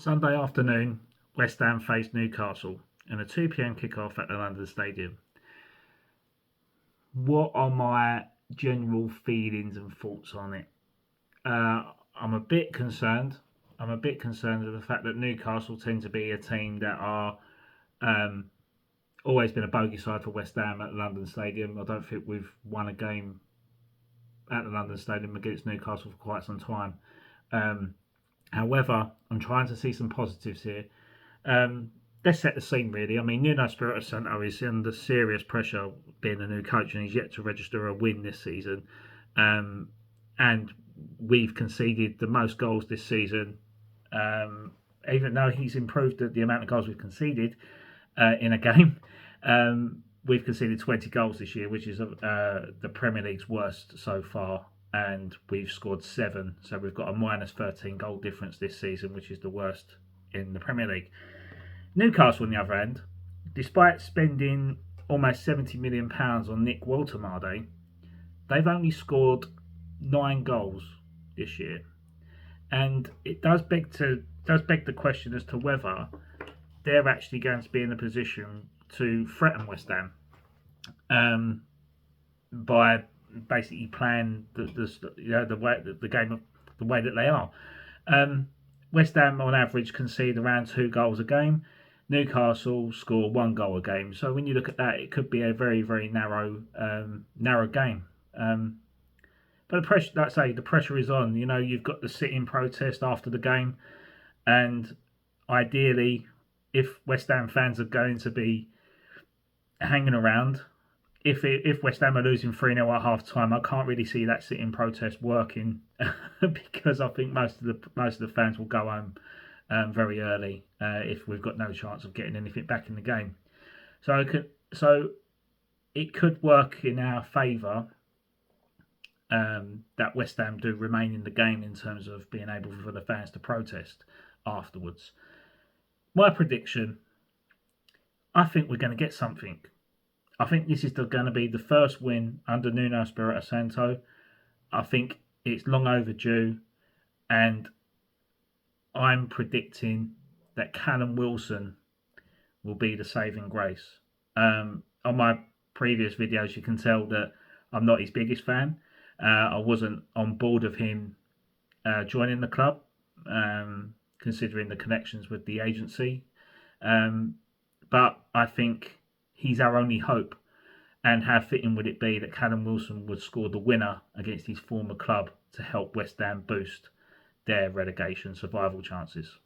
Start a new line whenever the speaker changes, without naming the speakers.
Sunday afternoon, West Ham faced Newcastle in a 2 p.m. kickoff at the London Stadium. What are my general feelings and thoughts on it? I'm a bit concerned. I'm a bit concerned with the fact that Newcastle tend to be a team that are um, always been a bogey side for West Ham at the London Stadium. I don't think we've won a game at the London Stadium against Newcastle for quite some time. Um, However, I'm trying to see some positives here. Let's set the scene really. I mean, Nuno Espirito Santo is under serious pressure being a new coach, and he's yet to register a win this season. And we've conceded the most goals this season, even though he's improved the amount of goals we've conceded in a game. We've conceded 20 goals this year, which is the Premier League's worst so far, and we've scored 7. So we've got a minus 13 goal difference this season, which is the worst in the Premier League. Newcastle, on the other hand, despite spending almost £70 million on Nick Woltemade, they've only scored 9 goals this year. And it does beg the question as to whether they're actually going to be in a position to threaten West Ham by basically playing the game the way that they are. West Ham on average concede around 2 goals a game. Newcastle score 1 goal a game. So when you look at that, it could be a very, very narrow game. But the pressure, like I say, the pressure is on. You know, you've got the sit-in protest after the game, and ideally, if West Ham fans are going to be hanging around, if West Ham are losing 3-0 at half time, I can't really see that sit-in protest working because I think most of the fans will go home very early if we've got no chance of getting anything back in the game. So it could work in our favour that West Ham do remain in the game in terms of being able for the fans to protest afterwards. My prediction, I think we're going to get something. I think this is going to be the first win under Nuno Espirito Santo. I think it's long overdue, and I'm predicting that Callum Wilson will be the saving grace. On my previous videos, you can tell that I'm not his biggest fan. I wasn't on board of him joining the club, considering the connections with the agency. But I think he's our only hope. And how fitting would it be that Callum Wilson would score the winner against his former club to help West Ham boost their relegation survival chances?